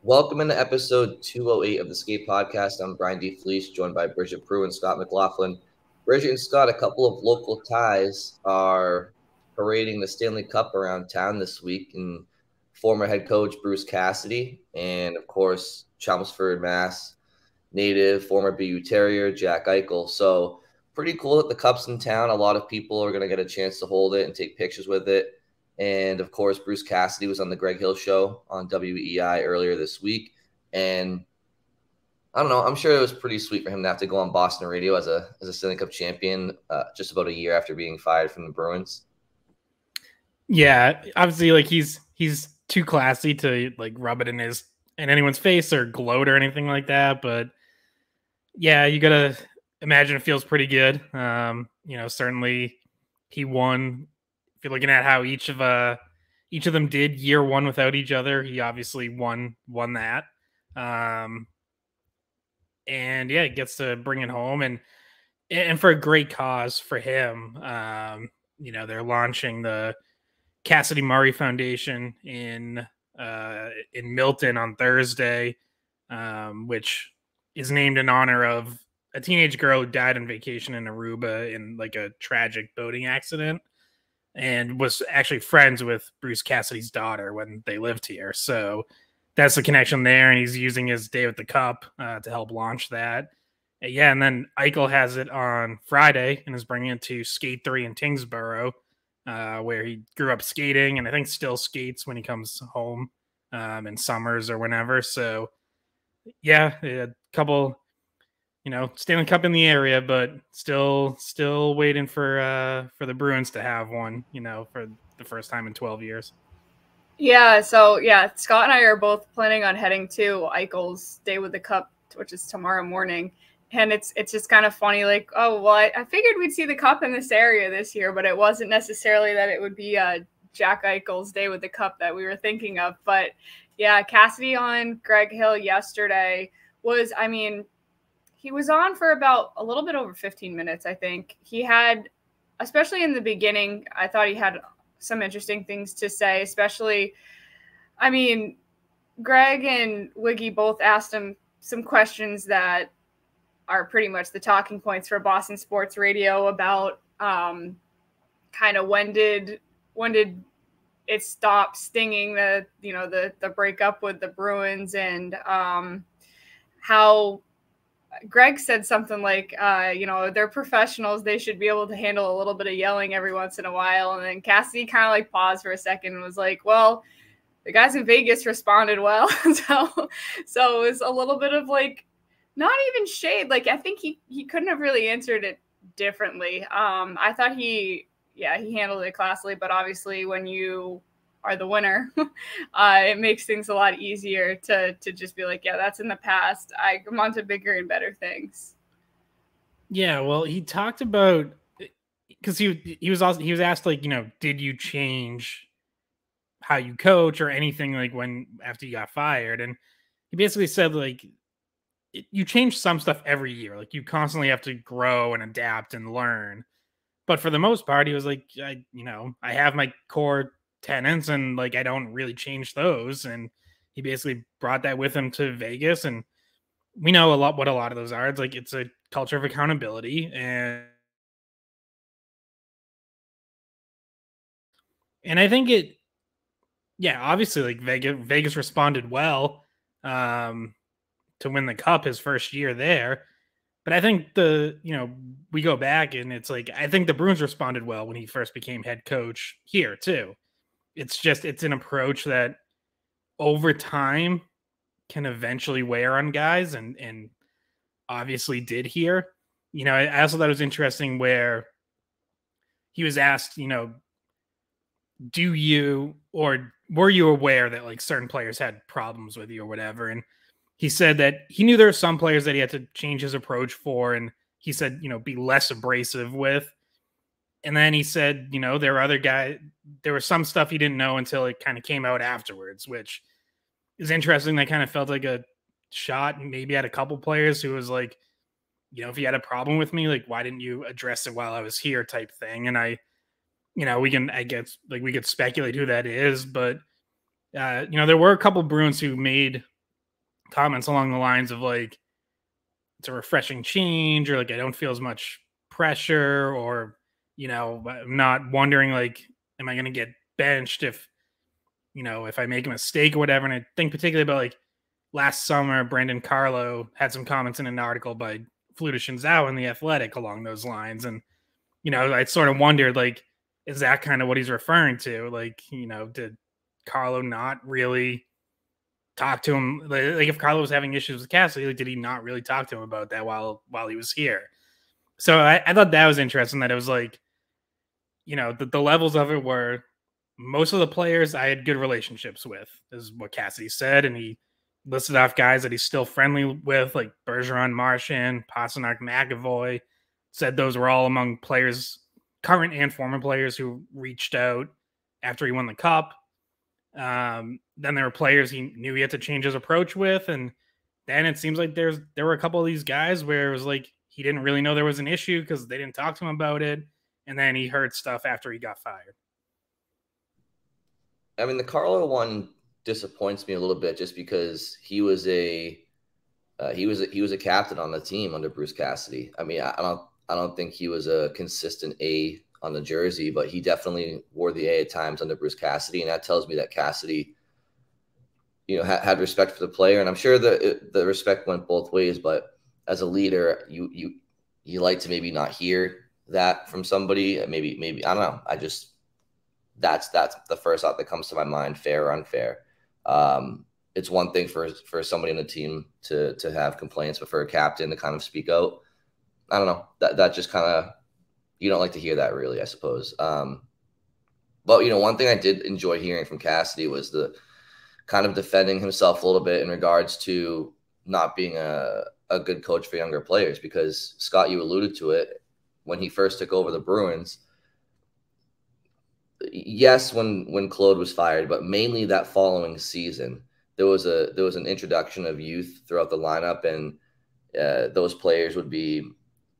Welcome into episode 208 of the Skate Podcast. I'm Brian D. Fleece, joined by Bridgette and Scott McLaughlin. Bridgette and Scott, a couple of local ties, are parading the Stanley Cup around town this week, and former head coach Bruce Cassidy, and of course, Chelmsford, Mass. native, former BU Terrier, Jack Eichel. So pretty cool that the Cup's in town. A lot of people are going to get a chance to hold it and take pictures with it. And, of course, Bruce Cassidy was on the Greg Hill Show on WEI earlier this week. And I don't know, I'm sure it was pretty sweet for him to have to go on Boston radio as a Stanley Cup champion just about a year after being fired from the Bruins. Yeah, obviously, like he's too classy to like rub it in anyone's face or gloat or anything like that. But yeah, you gotta imagine it feels pretty good. Certainly he won. If you're looking at how each of them did year one without each other, he obviously won that. And yeah, it gets to bring it home and for a great cause for him. They're launching the Cassidy Murray Foundation in Milton on Thursday, which is named in honor of a teenage girl who died on vacation in Aruba in like a tragic boating accident, and was actually friends with Bruce Cassidy's daughter when they lived here. So that's the connection there, and he's using his day with the Cup to help launch that. Yeah, and then Eichel has it on Friday and is bringing it to Skate 3 in Tingsboro, where he grew up skating and I think still skates when he comes home in summers or whenever. So yeah, a couple, Stanley Cup in the area, but still waiting for the Bruins to have one, for the first time in 12 years. Yeah, so yeah, Scott and I are both planning on heading to Eichel's Day with the Cup, which is tomorrow morning. And it's just kind of funny, like, oh, well, I figured we'd see the Cup in this area this year, but it wasn't necessarily that it would be Jack Eichel's Day with the Cup that we were thinking of. But yeah, Cassidy on Greg Hill yesterday he was on for about a little bit over 15 minutes, I think. He had, especially in the beginning, I thought he had some interesting things to say, especially, Greg and Wiggy both asked him some questions that are pretty much the talking points for Boston sports radio about kind of when did it stop stinging the breakup with the Bruins, and how Greg said something like, they're professionals. They should be able to handle a little bit of yelling every once in a while. And then Cassidy kind of like paused for a second and was like, well, the guys in Vegas responded well. so it was a little bit of like, not even shade. Like, I think he couldn't have really answered it differently. I thought he handled it classily, but obviously when you are the winner, it makes things a lot easier to just be like, yeah, that's in the past. I'm on to bigger and better things. Yeah, well, he talked about, because he was asked, like, did you change how you coach or anything, like after you got fired? And he basically said, like, you change some stuff every year. Like, you constantly have to grow and adapt and learn. But for the most part, he was like, I have my core tenants and like, I don't really change those. And he basically brought that with him to Vegas. And we know what a lot of those are. It's like, it's a culture of accountability. And I think obviously, like, Vegas responded well to win the Cup his first year there. But I think we go back and it's like, I think the Bruins responded well when he first became head coach here too. It's an approach that over time can eventually wear on guys, and obviously did here. I also thought it was interesting where he was asked, do you, or were you aware that like certain players had problems with you or whatever? And he said that he knew there were some players that he had to change his approach for. And he said, be less abrasive with. And then he said, there were other guys, there was some stuff he didn't know until it kind of came out afterwards, which is interesting. That kind of felt like a shot maybe at a couple players who was like, if you had a problem with me, like, why didn't you address it while I was here type thing? And we could speculate who that is, but there were a couple Bruins who made comments along the lines of like, it's a refreshing change, or like, I don't feel as much pressure, or, you know, I'm not wondering like, am I going to get benched if, you know, if I make a mistake or whatever. And I think particularly about like last summer, Brandon Carlo had some comments in an article by Fluta Shinzao in The Athletic along those lines. And, you know, I sort of wondered, like, is that kind of what he's referring to? Like, you know, did Carlo not really talk to him? Like if Carlo was having issues with Cassidy, like, did he not really talk to him about that while he was here? So I thought that was interesting, that it was like, you know, the levels of it were most of the players I had good relationships with, is what Cassidy said. And he listed off guys that he's still friendly with, like Bergeron, Marchand, Pasternak, McAvoy. Said those were all among players, current and former players, who reached out after he won the Cup. Then there were players he knew he had to change his approach with. And then it seems like there were a couple of these guys where it was like he didn't really know there was an issue because they didn't talk to him about it. And then he heard stuff after he got fired. I mean, the Carlo one disappoints me a little bit just because he was a captain on the team under Bruce Cassidy. I mean, I don't think he was a consistent A on the jersey, but he definitely wore the A at times under Bruce Cassidy, and that tells me that Cassidy, you know, had respect for the player. And I'm sure the respect went both ways, but as a leader, you like to maybe not hear that from somebody. Maybe I don't know. That's the first thought that comes to my mind, fair or unfair. It's one thing for somebody on the team to have complaints, but for a captain to kind of speak out, I don't know, that just kind of, you don't like to hear that, really, I suppose. But, you know, one thing I did enjoy hearing from Cassidy was the kind of defending himself a little bit in regards to not being a good coach for younger players, because, Scott, you alluded to it, when he first took over the Bruins, yes, when Claude was fired, but mainly that following season, there was an introduction of youth throughout the lineup, and those players would be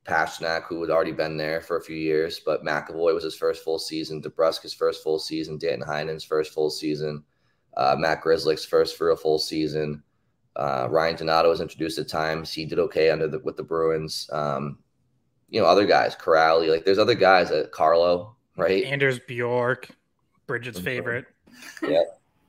Pasternak, who had already been there for a few years, but McAvoy was his first full season, DeBrusk's first full season, Danton Heinen's first full season, Matt Grzelcyk's first for a full season. Ryan Donato was introduced at times. He did okay with the Bruins. You know, other guys, Corrali, like there's other guys at Carlo, right? Anders Bjork, Bridget's favorite.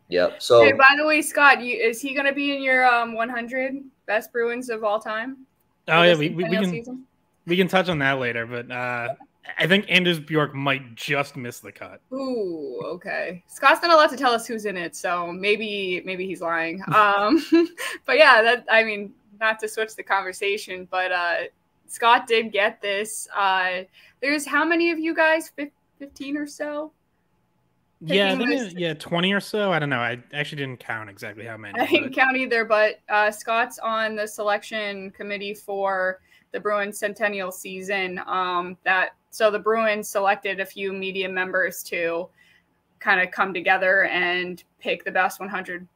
Yep. So, hey, by the way, Scott, is he going to be in your 100 best Bruins of all time? Oh yeah, we can touch on that later, but I think Anders Bjork might just miss the cut. Ooh, okay. Scott's not allowed to tell us who's in it, so maybe he's lying. But yeah, I mean, not to switch the conversation, but Scott did get this. There's how many of you guys? 15 or so? Yeah, I think 20 or so. I don't know. I actually didn't count exactly how many. I didn't count either, but Scott's on the selection committee for the Bruins centennial season. So the Bruins selected a few media members to kind of come together and pick the best 100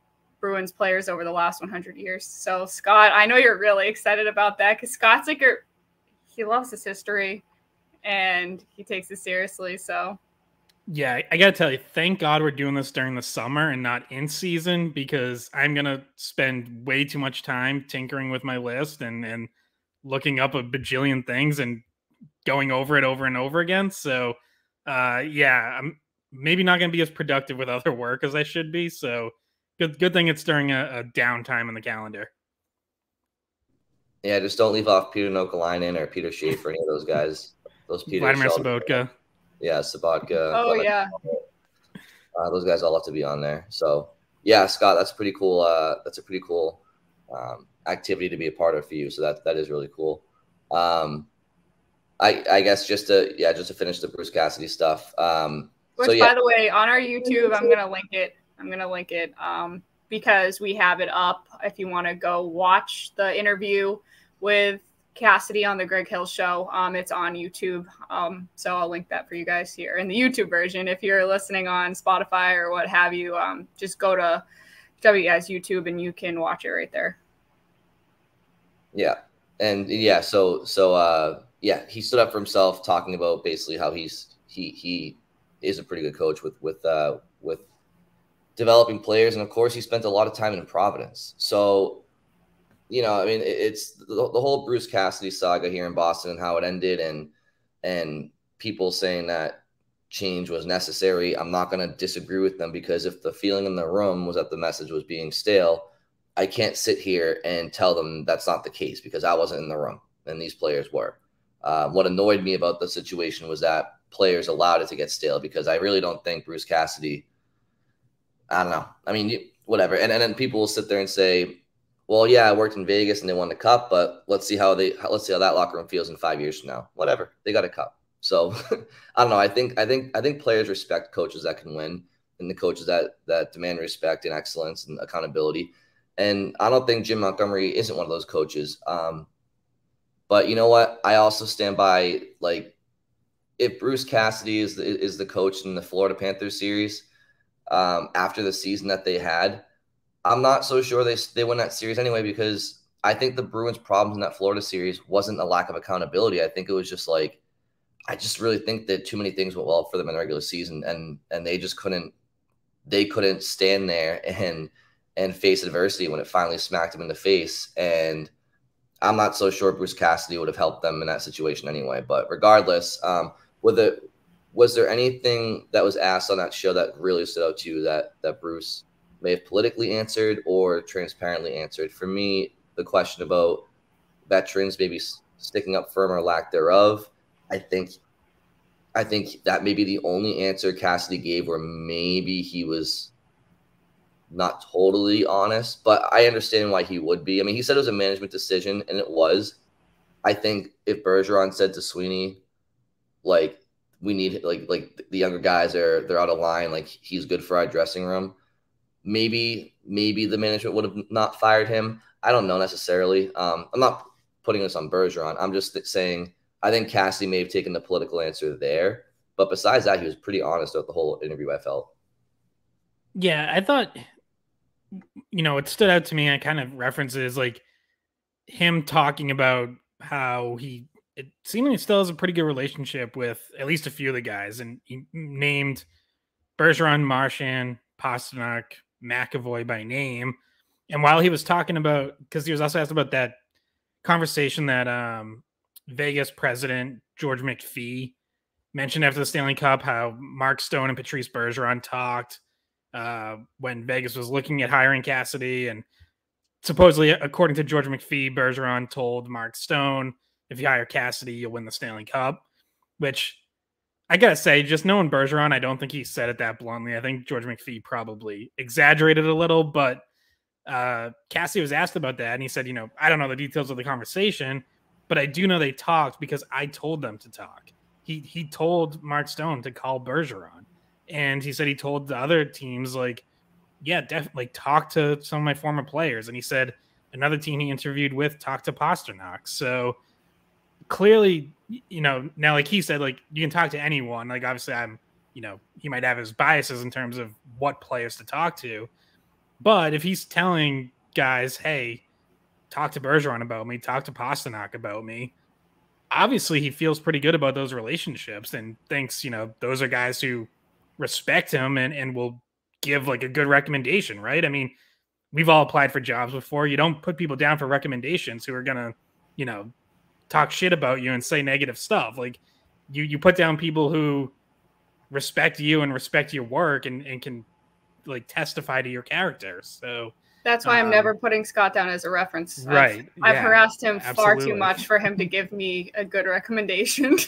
Bruins players over the last 100 years. So Scott, I know you're really excited about that, because Scott's like he loves his history and he takes it seriously. So yeah, I gotta tell you, thank God we're doing this during the summer and not in season, because I'm gonna spend way too much time tinkering with my list and looking up a bajillion things and going over it over and over again. So yeah, I'm maybe not gonna be as productive with other work as I should be. So good thing it's during a downtime in the calendar. Yeah, just don't leave off Peter Nokalainen or Peter Schaefer, any of those guys. Those Peter Vladimir Sobotka. Yeah, Sabatka. Oh, yeah. Those guys all have to be on there. So, yeah, Scott, that's pretty cool. That's a pretty cool activity to be a part of for you. So that is really cool. I guess just to finish the Bruce Cassidy stuff. Which, by the way, on our YouTube, I'm gonna link it. Because we have it up if you want to go watch the interview with Cassidy on the Greg Hill Show. It's on YouTube. So I'll link that for you guys here in the YouTube version. If you're listening on Spotify or what have you, just go to WEI's YouTube and you can watch it right there. Yeah. And yeah, so he stood up for himself, talking about basically how he is a pretty good coach with developing players, and of course he spent a lot of time in Providence. So you know, I mean, it's the whole Bruce Cassidy saga here in Boston and how it ended, and people saying that change was necessary. I'm not going to disagree with them, because if the feeling in the room was that the message was being stale, I can't sit here and tell them that's not the case, because I wasn't in the room and these players were. What annoyed me about the situation was that players allowed it to get stale, because I really don't think Bruce Cassidy, I don't know. I mean, whatever. And then people will sit there and say, well, yeah, I worked in Vegas and they won the cup, but let's see how that locker room feels in 5 years from now. Whatever. They got a cup. So I don't know. I think players respect coaches that can win, and the coaches that demand respect and excellence and accountability. And I don't think Jim Montgomery isn't one of those coaches. But you know what? I also stand by, like, if Bruce Cassidy is the coach in the Florida Panthers series, after the season that they had, I'm not so sure they win that series anyway, because I think the Bruins' problems in that Florida series wasn't a lack of accountability. I think it was just like, I just really think that too many things went well for them in the regular season, and they just couldn't stand there and face adversity when it finally smacked them in the face. And I'm not so sure Bruce Cassidy would have helped them in that situation anyway. But regardless, was there anything that was asked on that show that really stood out to you that Bruce may have politically answered or transparently answered? For me, the question about veterans maybe sticking up firm or lack thereof, I think that may be the only answer Cassidy gave where maybe he was not totally honest, but I understand why he would be. I mean, he said it was a management decision, and it was. I think if Bergeron said to Sweeney, like, we need, like the younger guys they're out of line, like, he's good for our dressing room, maybe the management would have not fired him. I don't know necessarily. I'm not putting this on Bergeron. I'm just saying I think Cassidy may have taken the political answer there, but besides that, he was pretty honest throughout the whole interview, I felt. Yeah, I thought, you know, it stood out to me. I kind of references like him talking about how it seemingly still has a pretty good relationship with at least a few of the guys, and he named Bergeron, Marchand, Pastrnak, McAvoy by name. And while he was talking about, because he was also asked about that conversation that Vegas president George McPhee mentioned after the Stanley Cup, how Mark Stone and Patrice Bergeron talked when Vegas was looking at hiring Cassidy. And supposedly, according to George McPhee, Bergeron told Mark Stone, if you hire Cassidy, you'll win the Stanley Cup, which I got to say, just knowing Bergeron, I don't think he said it that bluntly. I think George McPhee probably exaggerated a little, but Cassidy was asked about that, and he said, you know, I don't know the details of the conversation, but I do know they talked because I told them to talk. He told Mark Stone to call Bergeron, and he said he told the other teams, like, yeah, definitely talk to some of my former players. And he said another team he interviewed with talked to Pastrnak. So clearly, you know, now, like he said, like, you can talk to anyone. Like, obviously, you know, he might have his biases in terms of what players to talk to. But if he's telling guys, hey, talk to Bergeron about me, talk to Pastrnak about me, obviously he feels pretty good about those relationships and thinks, you know, those are guys who respect him and will give like a good recommendation, right? I mean, we've all applied for jobs before. You don't put people down for recommendations who are going to, you know, talk shit about you and say negative stuff. Like, you put down people who respect you and respect your work and can like testify to your character. So that's why I'm never putting Scott down as a reference. Right. I've harassed him absolutely. far too much for him to give me a good recommendation.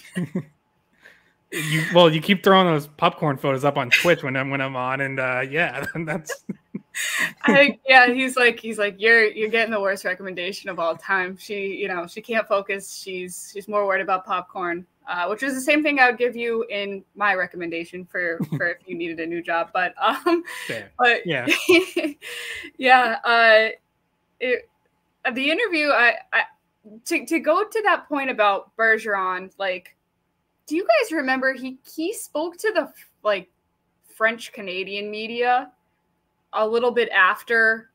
You keep throwing those popcorn photos up on Twitch when I'm on, and yeah, that's. He's like, you're getting the worst recommendation of all time. She can't focus. She's more worried about popcorn, which is the same thing I would give you in my recommendation for if you needed a new job. But yeah, yeah. The interview, to go to that point about Bergeron, like, do you guys remember he spoke to the like French Canadian media a little bit after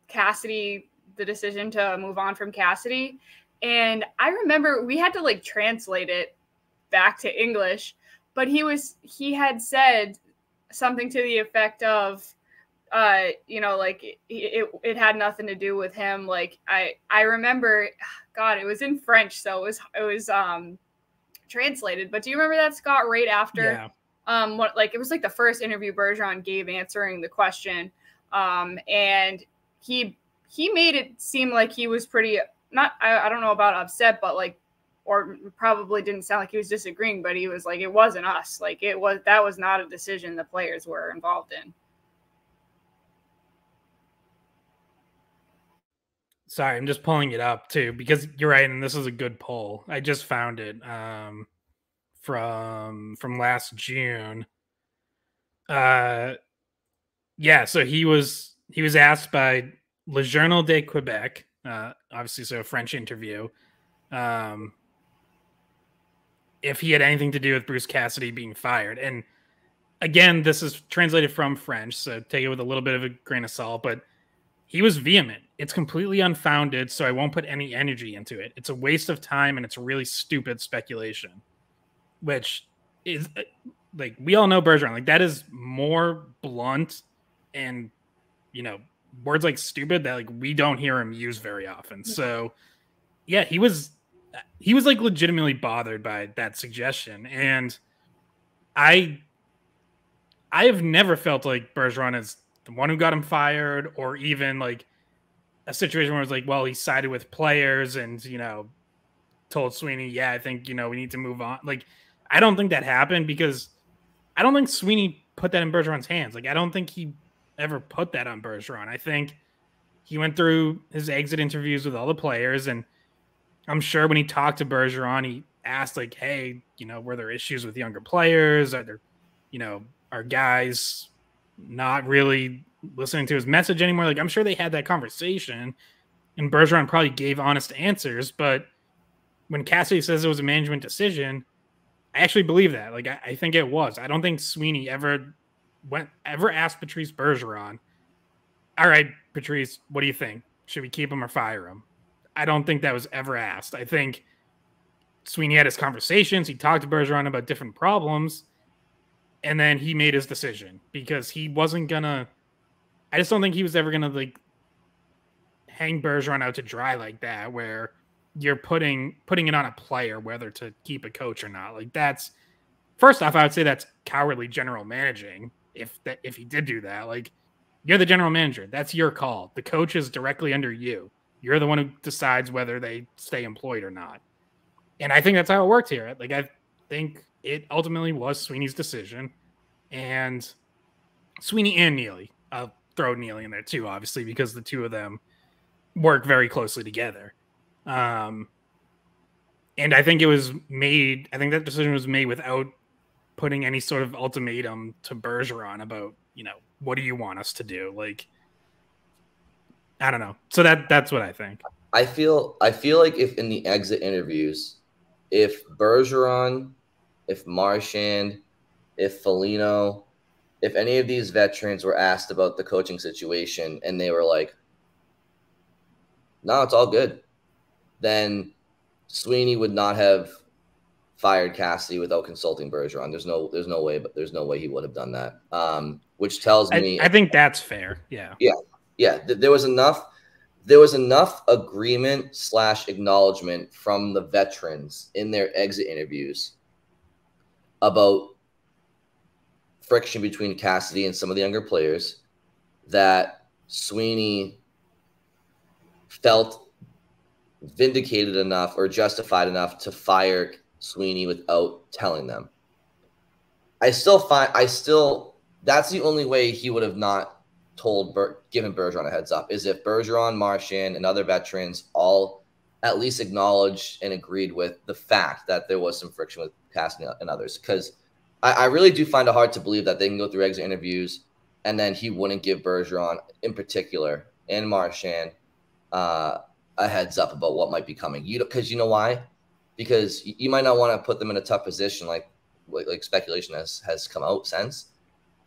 Cassidy, the decision to move on from Cassidy. And I remember we had to like translate it back to English, but he had said something to the effect of, you know, like it had nothing to do with him. Like I remember, God, it was in French, so it was translated. But do you remember that, Scott? Right after, what, like, it was like the first interview Bergeron gave answering the question, and he made it seem like he was pretty not, I don't know about upset, but like, or probably didn't sound like he was disagreeing, but he was like, it wasn't us. Like that was not a decision the players were involved in. Sorry, I'm just pulling it up too, because you're right, and this is a good poll. I just found it from last June. So he was asked by Le Journal de Quebec, obviously, so a French interview, if he had anything to do with Bruce Cassidy being fired. And again, this is translated from French, so take it with a little bit of a grain of salt, but he was vehement. It's completely unfounded, so I won't put any energy into it. It's a waste of time, and it's really stupid speculation, which is, like, we all know Bergeron. Like, that is more blunt and, you know, words like stupid that, like, we don't hear him use very often. So, yeah, he was like legitimately bothered by that suggestion. And I have never felt like Bergeron is the one who got him fired, or even like a situation where it's like, well, he sided with players and, you know, told Sweeney, yeah, I think, you know, we need to move on. Like, I don't think that happened, because I don't think Sweeney put that in Bergeron's hands. Like, I don't think he ever put that on Bergeron. I think he went through his exit interviews with all the players, and I'm sure when he talked to Bergeron, he asked, like, hey, you know, were there issues with younger players? Are there, you know, are guys not really listening to his message anymore? Like, I'm sure they had that conversation, and Bergeron probably gave honest answers. But when Cassidy says it was a management decision, I actually believe that. Like, I think it was. I don't think Sweeney ever asked Patrice Bergeron, all right, Patrice, what do you think? Should we keep him or fire him? I don't think that was ever asked. I think Sweeney had his conversations. He talked to Bergeron about different problems, and then he made his decision, because he wasn't gonna. I just don't think he was ever gonna, like, hang Bergeron out to dry like that, where you're putting it on a player whether to keep a coach or not. Like, that's, first off, I would say that's cowardly general managing. If he did do that, like, you're the general manager. That's your call. The coach is directly under you. You're the one who decides whether they stay employed or not. And I think that's how it worked here. Like, I think it ultimately was Sweeney's decision, and Sweeney and Neely. I'll throw Neely in there too, obviously, because the two of them work very closely together. And I think that decision was made without putting any sort of ultimatum to Bergeron about, you know, what do you want us to do? Like, I don't know. So that's what I think. I feel like if in the exit interviews, if Bergeron, if Marchand, if Foligno, if any of these veterans were asked about the coaching situation and they were like, no, it's all good, then Sweeney would not have fired Cassidy without consulting Bergeron. There's no way he would have done that. Which tells me, I think that's fair. Yeah. There was enough agreement / acknowledgement from the veterans in their exit interviews about friction between Cassidy and some of the younger players that Sweeney felt vindicated enough or justified enough to fire Sweeney without telling them. That's the only way he would have not given Bergeron a heads up, is if Bergeron, Marchand, and other veterans all at least acknowledged and agreed with the fact that there was some friction with Cassidy and others. Because I really do find it hard to believe that they can go through exit interviews and then he wouldn't give Bergeron in particular and Marchand a heads up about what might be coming. Because you know why? Because you might not want to put them in a tough position, like speculation has come out since.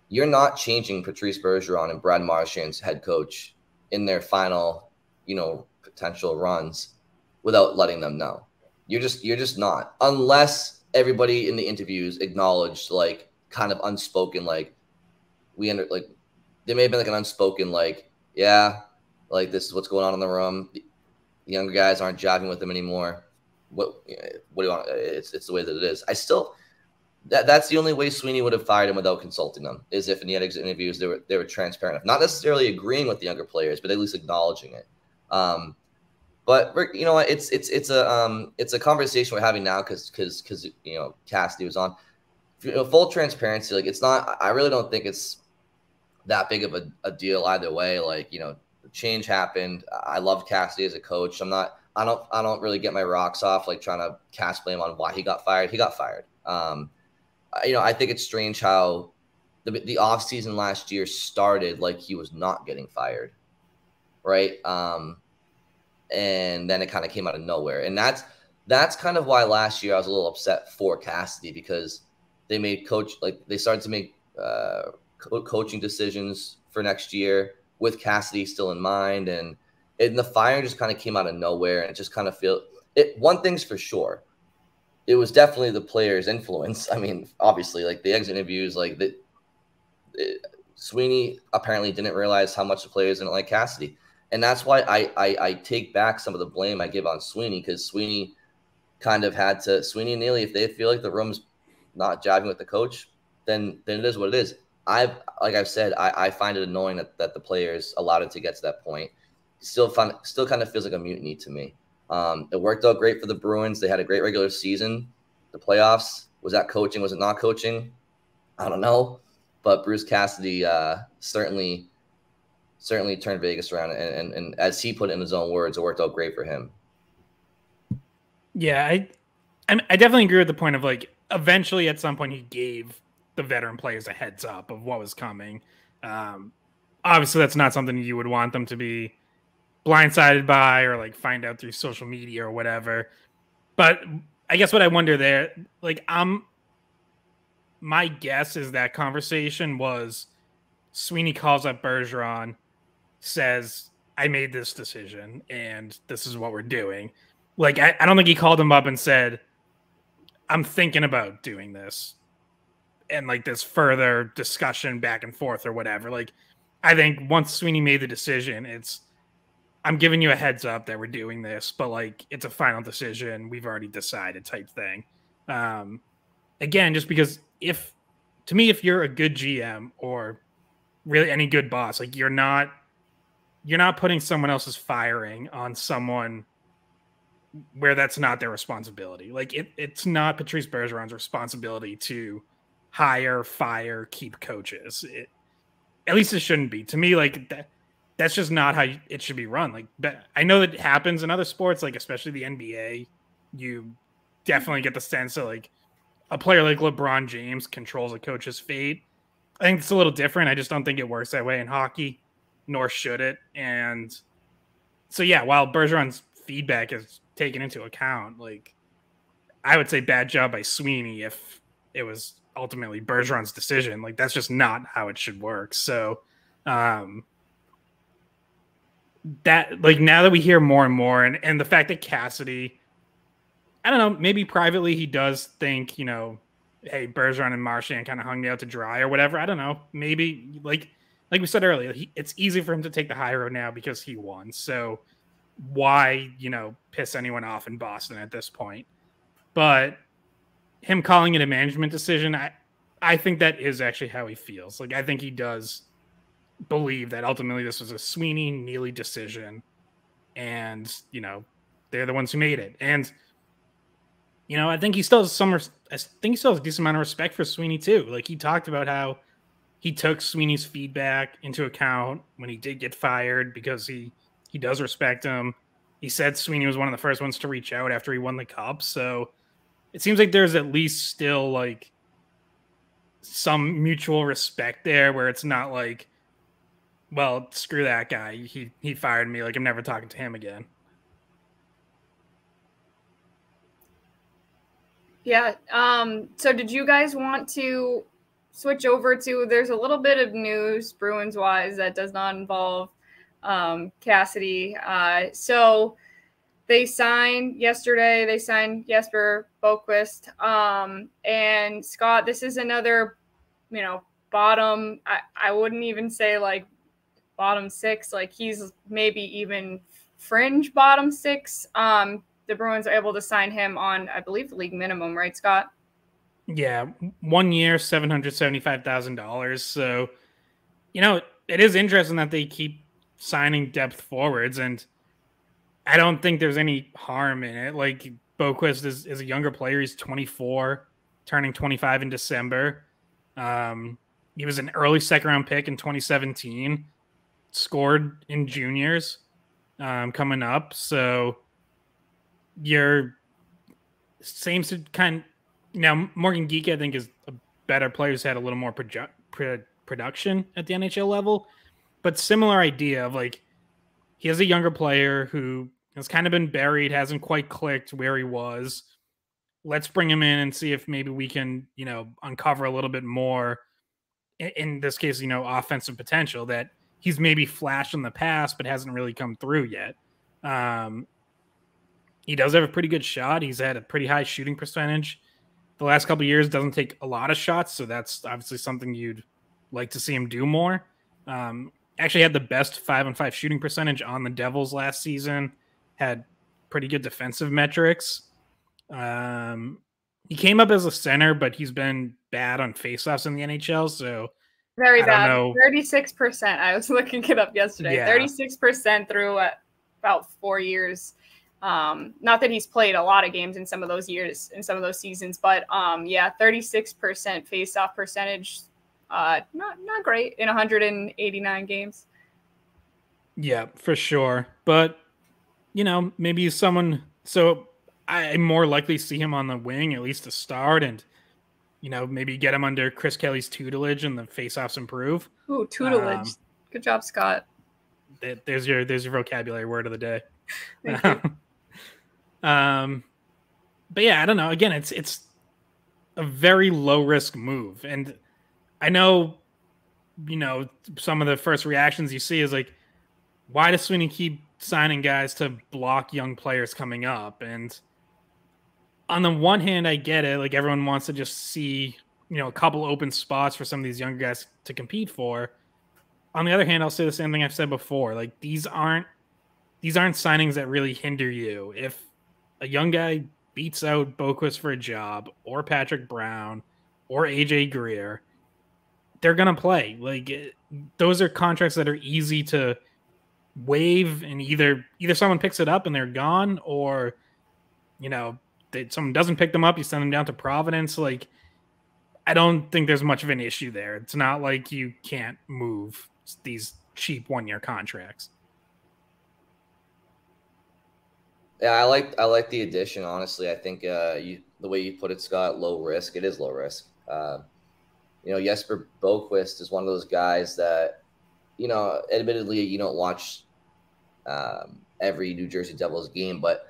You're not changing Patrice Bergeron and Brad Marchand's head coach in their final, potential runs without letting them know. You're just not, unless everybody in the interviews acknowledged, like, kind of unspoken, like, there may have been like an unspoken, like, yeah, like this is what's going on in the room. The younger guys aren't jiving with them anymore. What do you want? It's the way that it is. I still, that's the only way Sweeney would have fired him without consulting them, is if in the exit interviews they were transparent, not necessarily agreeing with the younger players, but at least acknowledging it. But you know what? It's a conversation we're having now because Cassidy was on. Full transparency, like it's not. I really don't think it's that big of a deal either way. Like, the change happened. I love Cassidy as a coach. I don't really get my rocks off like trying to cast blame on why he got fired. He got fired. I think it's strange how the offseason last year started like he was not getting fired, right? And then it kind of came out of nowhere. And that's kind of why last year I was a little upset for Cassidy, because they started to make coaching decisions for next year with Cassidy still in mind. And the firing just kind of came out of nowhere. And it just kind of one thing's for sure. It was definitely the players' influence. I mean, obviously, like the exit interviews, Sweeney apparently didn't realize how much the players didn't like Cassidy. And that's why I take back some of the blame I give on Sweeney, because Sweeney kind of had to – Sweeney and Neely, if they feel like the room's not jiving with the coach, then it is what it is. Like I've said, I find it annoying that the players allowed it to get to that point. Still kind of feels like a mutiny to me. It worked out great for the Bruins. They had a great regular season. The playoffs, was that coaching? Was it not coaching? I don't know. But Bruce Cassidy certainly turned Vegas around. And as he put it in his own words, it worked out great for him. Yeah, I definitely agree with the point of like eventually at some point he gave the veteran players a heads up of what was coming. Obviously, that's not something you would want them to be blindsided by or like find out through social media or whatever. But I guess what I wonder there, like my guess is that conversation was Sweeney calls up Bergeron, says, I made this decision and this is what we're doing. Like, I don't think he called him up and said, I'm thinking about doing this. And like this further discussion back and forth or whatever. Like, I think once Sweeney made the decision, I'm giving you a heads up that we're doing this, but like it's a final decision. We've already decided type thing. Again, just because if you're a good GM or really any good boss, like you're not putting someone else's firing on someone where that's not their responsibility. Like it's not Patrice Bergeron's responsibility to hire, fire, keep coaches. At least it shouldn't be. To me, like that's just not how it should be run. Like, I know that it happens in other sports, like especially the NBA. You definitely get the sense that like a player like LeBron James controls a coach's fate. I think it's a little different. I just don't think it works that way in hockey, nor should it. And so, yeah, while Bergeron's feedback is taken into account, like I would say bad job by Sweeney if it was ultimately Bergeron's decision. Like that's just not how it should work. So, that like now that we hear more and more and the fact that Cassidy, I don't know, maybe privately he does think, hey, Bergeron and Marchand kind of hung me out to dry or whatever. I don't know. Maybe like we said earlier, it's easy for him to take the high road now because he won. So why, piss anyone off in Boston at this point? But him calling it a management decision, I think that is actually how he feels. Like I think he does believe that ultimately this was a Sweeney Neely decision, and they're the ones who made it. And I think he still has a decent amount of respect for Sweeney too. Like he talked about how he took Sweeney's feedback into account when he did get fired because he does respect him. He said Sweeney was one of the first ones to reach out after he won the cup. So it seems like there's at least still like some mutual respect there where it's not like, well, screw that guy. He fired me. Like, I'm never talking to him again. Yeah. So did you guys want to switch over to, there's a little bit of news Bruins wise that does not involve Cassidy. So they signed Jesper Boqvist. And Scott, this is another, bottom. I wouldn't even say like bottom 6. Like he's maybe even fringe bottom 6. The Bruins are able to sign him on, I believe, the league minimum, right, Scott? Yeah, 1 year, $775,000. So, it is interesting that they keep signing depth forwards, and I don't think there's any harm in it. Like Boqvist is a younger player. He's 24, turning 25 in December. He was an early second-round pick in 2017, scored in juniors coming up. So you're same kind. Now Morgan Geekie, I think, is a better player who's had a little more production at the NHL level, but similar idea of like he is a younger player who has kind of been buried, hasn't quite clicked where he was. Let's bring him in and see if maybe we can, uncover a little bit more. In this case, offensive potential that he's maybe flashed in the past, but hasn't really come through yet. He does have a pretty good shot. He's had a pretty high shooting percentage. The last couple of years doesn't take a lot of shots, so that's obviously something you'd like to see him do more. Actually had the best 5-on-5 shooting percentage on the Devils last season. Had pretty good defensive metrics. He came up as a center, but he's been bad on faceoffs in the NHL, so very bad. 36%. I was looking it up yesterday. Yeah. 36% through about 4 years. Not that he's played a lot of games in some of those years, in some of those seasons, but 36% face-off percentage. Not great in 189 games. Yeah, for sure. But, maybe someone, so I'm more likely to see him on the wing, at least to start, and, maybe get him under Chris Kelly's tutelage and the face-offs improve. Ooh, tutelage. Good job, Scott. There's your vocabulary word of the day. Thank you. But yeah, I don't know. Again, it's a very low risk move, and I know, some of the first reactions you see is like, why does Sweeney keep signing guys to block young players coming up? And on the one hand, I get it. Like everyone wants to just see, a couple open spots for some of these younger guys to compete for. On the other hand, I'll say the same thing I've said before. Like these aren't signings that really hinder you. If a young guy beats out Boqvist for a job, or Patrick Brown, or AJ Greer, they're gonna play. Like those are contracts that are easy to waive, and either someone picks it up and they're gone, or someone doesn't pick them up, you send them down to Providence. Like I don't think there's much of an issue there. It's not like you can't move these cheap 1-year contracts. Yeah, I like the addition. Honestly, I think the way you put it, Scott, low risk. It is low risk. Jesper Boqvist is one of those guys that, admittedly, you don't watch every New Jersey Devils game, but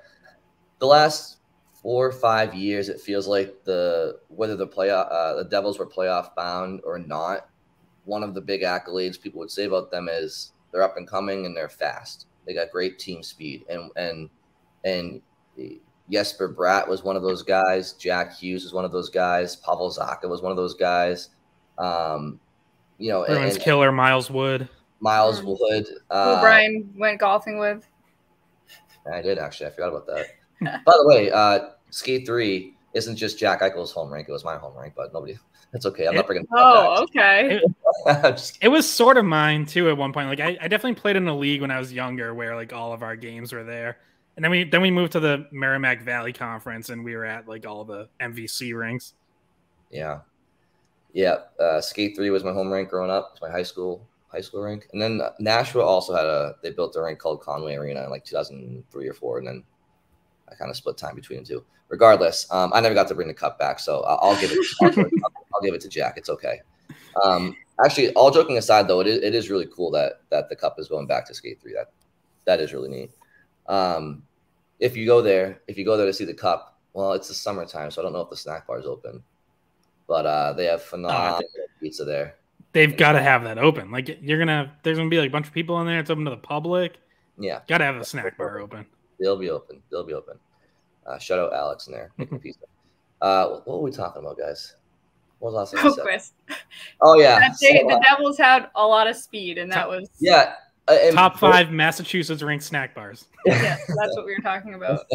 the last 4 or 5 years, it feels like whether the Devils were playoff bound or not, one of the big accolades people would say about them is they're up and coming and they're fast. They got great team speed, and Jesper Bratt was one of those guys. Jack Hughes was one of those guys. Pavel Zacha was one of those guys. Bruins killer Miles Wood. Who Brian went golfing with. I did, actually. I forgot about that. By the way, Skate 3 isn't just Jack Eichel's home rink. It was my home rink, but nobody. That's okay. I'm not bringing it up. Oh, okay. It was sort of mine, too, at one point. Like, I definitely played in a league when I was younger where, like, all of our games were there. And then we moved to the Merrimack Valley Conference, and we were at like all the MVC rinks. Yeah. Skate 3 was my home rink growing up. It's my high school rink. And then Nashville also they built a rink called Conway Arena in like 2003 or 4, and then I kind of split time between the two. Regardless, I never got to bring the cup back, so I'll give it to Jack. It's okay. Actually, all joking aside, though, it is really cool that the cup is going back to Skate 3. That is really neat. If you go there to see the cup, well, it's the summertime, so I don't know if the snack bar is open, but they have phenomenal pizza there. They've got to have that open. Like there's gonna be like a bunch of people in there. It's open to the public. Yeah, got to have the snack bar open. They'll be open. Shout out Alex in there making pizza. What were we talking about, guys? What was the last thing I said? Boqvist. Oh yeah, the Devils had a lot of speed, and that was top 5 Massachusetts ranked snack bars. Yes, that's what we were talking about.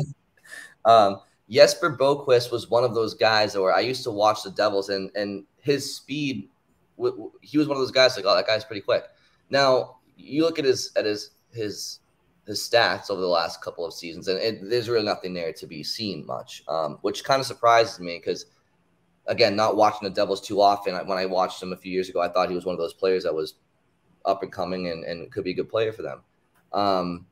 Jesper Boqvist was one of those guys where I used to watch the Devils, and his speed, he was one of those guys like, oh, that guy's pretty quick. Now you look at his stats over the last couple of seasons, and there's really nothing there to be seen much, which kind of surprises me because, again, not watching the Devils too often. When I watched him a few years ago, I thought he was one of those players that was up and coming and could be a good player for them.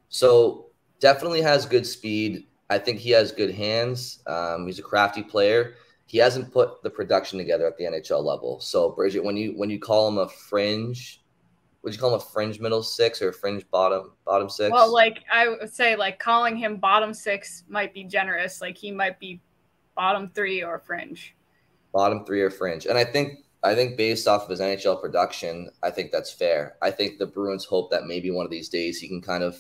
So definitely has good speed. I think he has good hands. He's a crafty player. He hasn't put the production together at the NHL level. So Bridgette, when you call him a fringe, would you call him a fringe middle six or a fringe bottom six? Well, like I would say, like calling him bottom six might be generous. Like he might be bottom 3 or fringe. Bottom 3 or fringe. And I think based off of his NHL production, I think that's fair. I think the Bruins hope that maybe one of these days he can kind of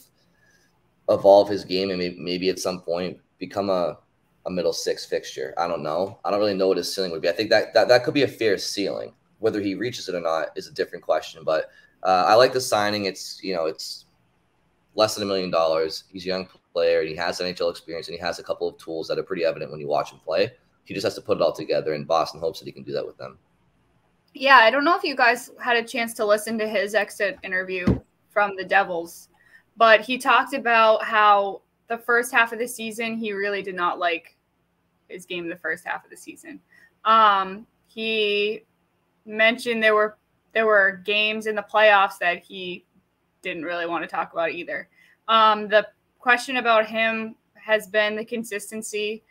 evolve his game and maybe at some point become a middle 6 fixture. I don't know. I don't really know what his ceiling would be. I think that could be a fair ceiling. Whether he reaches it or not is a different question. But I like the signing. It's less than $1 million. He's a young player and he has NHL experience and he has a couple of tools that are pretty evident when you watch him play. He just has to put it all together, and Boston hopes that he can do that with them. Yeah, I don't know if you guys had a chance to listen to his exit interview from the Devils, but he talked about how the first half of the season, he really did not like his game the first half of the season. He mentioned there were games in the playoffs that he didn't really want to talk about either. The question about him has been the consistency.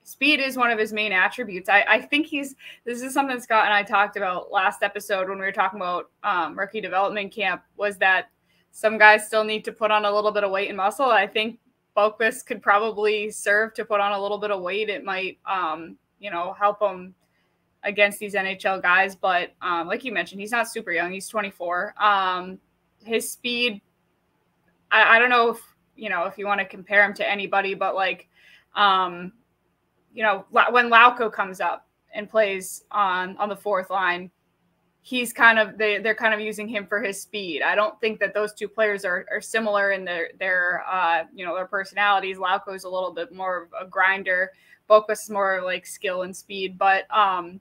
Speed is one of his main attributes. I think this is something Scott and I talked about last episode when we were talking about rookie development camp, was that some guys still need to put on a little bit of weight and muscle. I think Boqvist could probably serve to put on a little bit of weight. It might, help him against these NHL guys. But like you mentioned, he's not super young. He's 24. His speed, I don't know if you want to compare him to anybody, but like, when Lauko comes up and plays on the fourth line, he's they're kind of using him for his speed. I don't think that those two players are similar in their personalities. Lauko's a little bit more of a grinder. Boqvist is more like skill and speed. But I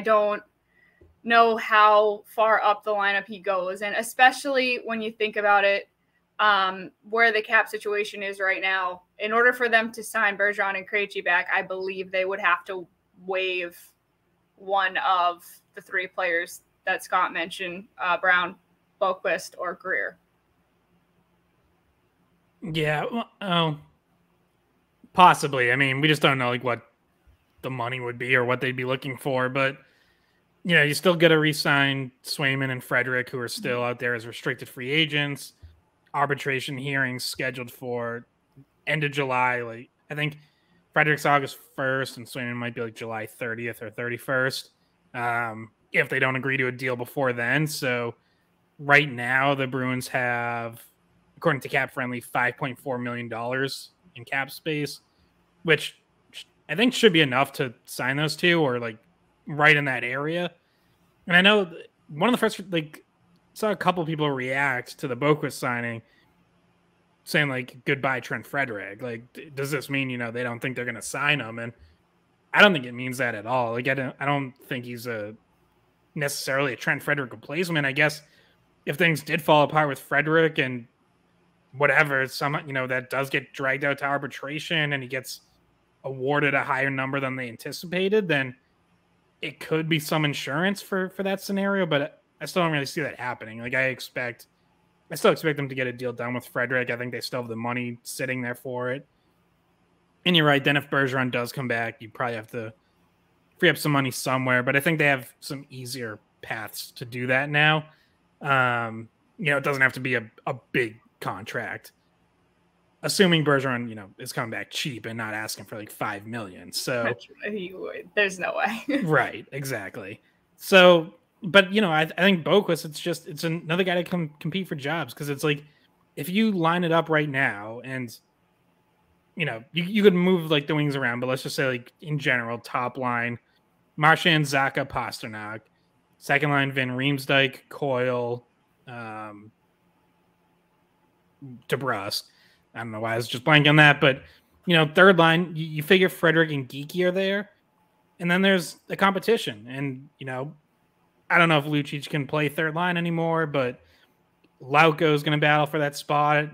don't know how far up the lineup he goes. And especially when you think about it, where the cap situation is right now, in order for them to sign Bergeron and Krejci back, I believe they would have to waive one of the 3 players that Scott mentioned, Brown, Boqvist, or Greer. Yeah, possibly. I mean, we just don't know like what the money would be or what they'd be looking for. But, you still got to re-sign Swayman and Frederick, who are still out there as restricted free agents. Arbitration hearings scheduled for end of July. Like I think Frederick's August 1st and Swayman might be like July 30th or 31st. If they don't agree to a deal before then. So right now the Bruins have, according to Cap Friendly, $5.4 million in cap space, which I think should be enough to sign those 2 or like right in that area. And I know one of the first, saw a couple people react to the Boqvist signing saying like goodbye Trent Frederick. Like, does this mean, they don't think they're going to sign him? And I don't think it means that at all. Like, I don't think he's necessarily a Trent Frederick replacement. I guess if things did fall apart with Frederick and whatever, that does get dragged out to arbitration and he gets awarded a higher number than they anticipated, then it could be some insurance for that scenario. But I still don't really see that happening. Like I still expect them to get a deal done with Frederick. I think they still have the money sitting there for it. And you're right. Then if Bergeron does come back, you probably have to free up some money somewhere. But I think they have some easier paths to do that now. It doesn't have to be a big contract. Assuming Bergeron, is coming back cheap and not asking for like $5 million. So there's no way. Right. Exactly. So, but I think Boqvist, it's another guy to compete for jobs, because it's like if you line it up right now and you know, you could move like the wings around, but let's just say like in general, top line, Marchand, Zacha, Pasternak. Second line, Van Riemsdyk, Coyle, DeBrusque. I don't know why I was just blanking on that, but you know, third line, you figure Frederick and Geekie are there, and then there's the competition. And you know, I don't know if Lucic can play third line anymore, but Lauko is going to battle for that spot.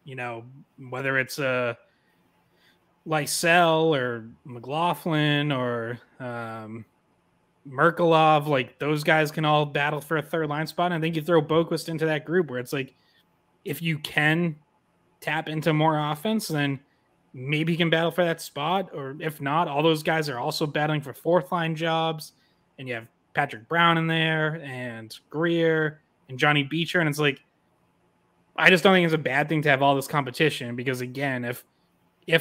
You know, whether it's a Lysell or McLaughlin or Merkelov, like those guys can all battle for a third line spot. And I think you throw Boqvist into that group where it's like, if you can tap into more offense, then maybe he can battle for that spot. Or if not, all those guys are also battling for fourth line jobs. And you have Patrick Brown in there and Greer and Johnny Beecher. And it's like, I just don't think it's a bad thing to have all this competition, because again, if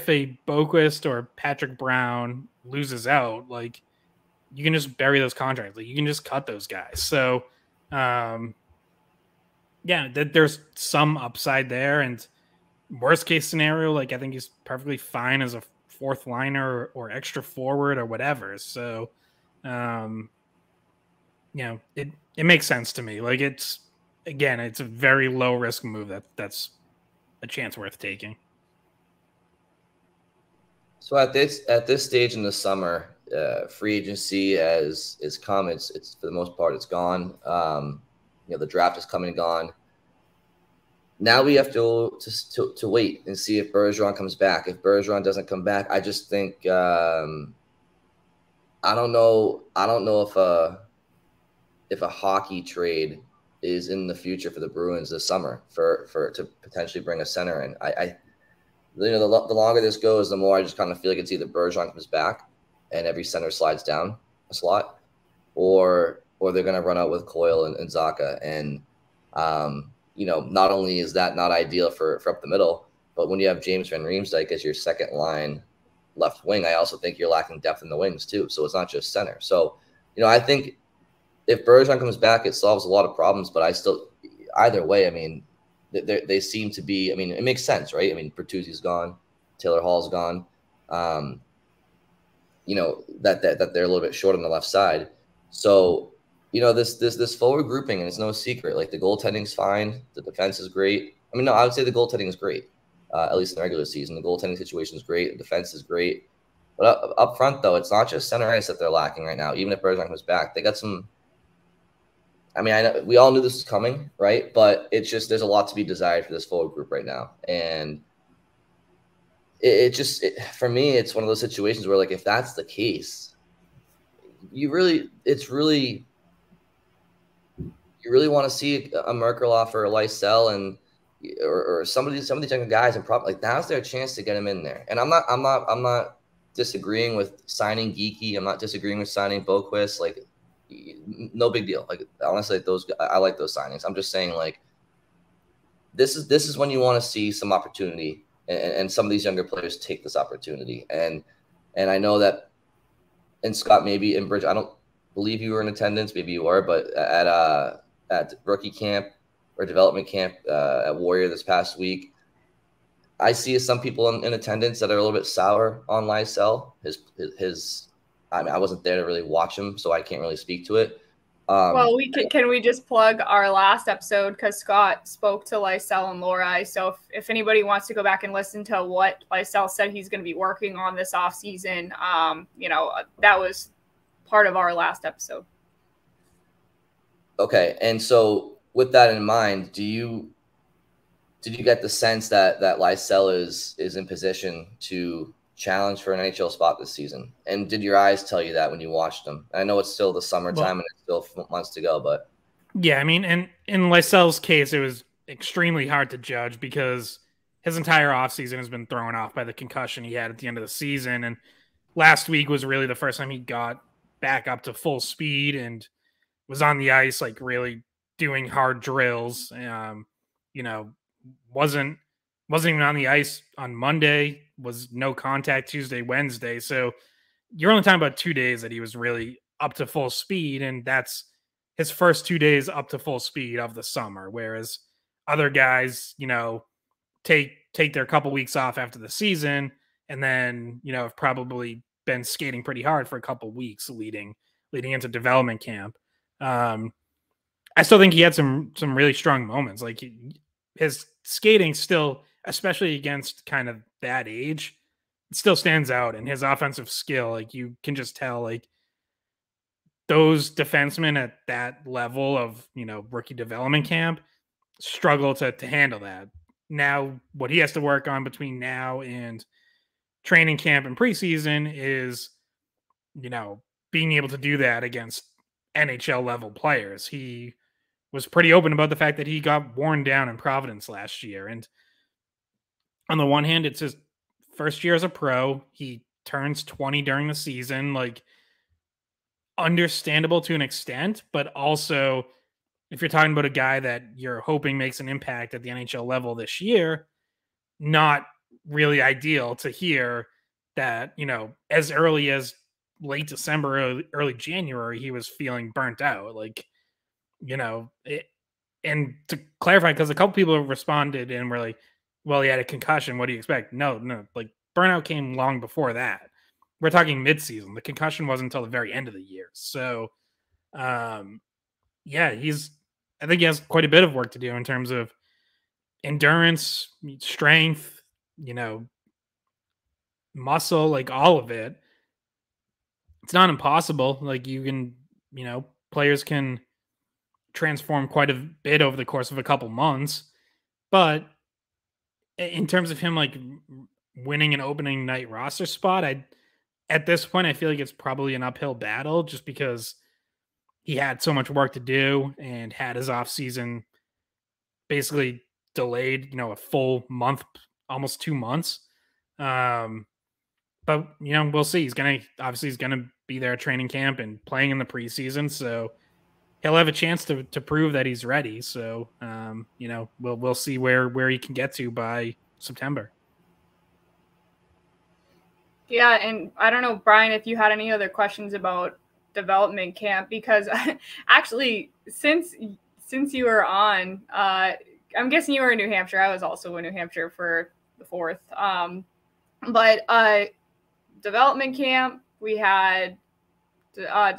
a Boqvist or Patrick Brown loses out, like, you can just bury those contracts. Like, you can just cut those guys. So, yeah, there's some upside there. And worst case scenario, like, I think he's perfectly fine as a fourth liner or extra forward or whatever. So, you know, it makes sense to me. Like, it's a very low risk move that's a chance worth taking. So at this stage in the summer, free agency is come. It's for the most part it's gone. You know, the draft is coming and gone. Now we have to wait and see if Bergeron comes back. If Bergeron doesn't come back, I just think I don't know if a hockey trade is in the future for the Bruins this summer to potentially bring a center in. You know, the longer this goes, the more I just kind of feel like it's either Bergeron comes back and every center slides down a slot, or they're going to run out with Coyle and Zacha. And, you know, not only is that not ideal for up the middle, but when you have James Van Riemsdyk as your second line left wing, I also think you're lacking depth in the wings too. So it's not just center. So, you know, I think if Bergeron comes back, it solves a lot of problems, but either way, I mean, they seem to be, I mean, it makes sense, right? I mean, Bertuzzi's gone, Taylor Hall's gone. You know, that they're a little bit short on the left side. So, you know, this forward grouping, and it's no secret, like the goaltending's fine. The defense is great. I mean, no, I would say the goaltending is great, at least in the regular season. The goaltending situation is great. The defense is great. But up front, though, it's not just center ice that they're lacking right now. Even if Bergeron comes back, they got some – I mean, I know we all knew this was coming, right? But it's just there's a lot to be desired for this forward group right now. And for me, it's one of those situations where, like, if that's the case, you really want to see a Merkelov or a Lysell or some of these younger guys, and probably like now's their chance to get them in there. And I'm not disagreeing with signing Geekie. I'm not disagreeing with signing Boqvist. Like, no big deal. Like, honestly, I like those signings. I'm just saying, like, this is when you want to see some opportunity, and some of these younger players take this opportunity. And I know that, and Scott, maybe in Bridge, I don't believe you were in attendance. Maybe you were, but at rookie camp or development camp at Warrior this past week, I see some people in attendance that are a little bit sour on Lysell. I mean, I wasn't there to really watch him, so I can't really speak to it. Well, can we just plug our last episode, because Scott spoke to Lysell and Lori. So if anybody wants to go back and listen to what Lysell said he's going to be working on this offseason, you know, that was part of our last episode. Okay, and so with that in mind, did you get the sense that Lysell is in position to challenge for an NHL spot this season? And did your eyes tell you that when you watched them? I know it's still the summertime and it's still months to go, but yeah, I mean, and in Lysell's case, it was extremely hard to judge because his entire offseason has been thrown off by the concussion he had at the end of the season. And last week was really the first time he got back up to full speed and was on the ice, like really doing hard drills. You know, wasn't even on the ice on Monday, was no contact Tuesday, Wednesday. So you're only talking about 2 days that he was really up to full speed. And that's his first 2 days up to full speed of the summer. Whereas other guys, you know, take take their couple weeks off after the season, and then, you know, have probably been skating pretty hard for a couple weeks leading into development camp. I still think he had some really strong moments. Like his skating still, especially against kind of that age, it still stands out, and his offensive skill, like you can just tell, like those defensemen at that level of, you know, rookie development camp struggle to handle that. Now, what he has to work on between now and training camp and preseason is, you know, being able to do that against NHL level players. He was pretty open about the fact that he got worn down in Providence last year. And on the one hand, it's his first year as a pro. He turns 20 during the season, like understandable to an extent, but also if you're talking about a guy that you're hoping makes an impact at the NHL level this year, not really ideal to hear that, you know, as early as late December, early January, he was feeling burnt out. Like, you know, and to clarify, because a couple people responded and were like, well, he had a concussion. What do you expect? No, like burnout came long before that. We're talking midseason. The concussion wasn't until the very end of the year. So, yeah, I think he has quite a bit of work to do in terms of endurance, strength, you know, muscle, like all of it. It's not impossible. Like you can, you know, players can transform quite a bit over the course of a couple months. But in terms of him, like winning an opening night roster spot, at this point, I feel like it's probably an uphill battle just because he had so much work to do and had his off season basically delayed, you know, a full month, almost 2 months. But, you know, we'll see. He's going to be there at training camp and playing in the preseason. So he'll have a chance to prove that he's ready. So, you know, we'll see where he can get to by September. Yeah. And I don't know, Brian, if you had any other questions about development camp, because actually since you were on, I'm guessing you were in New Hampshire. I was also in New Hampshire for the 4th. But development camp, we had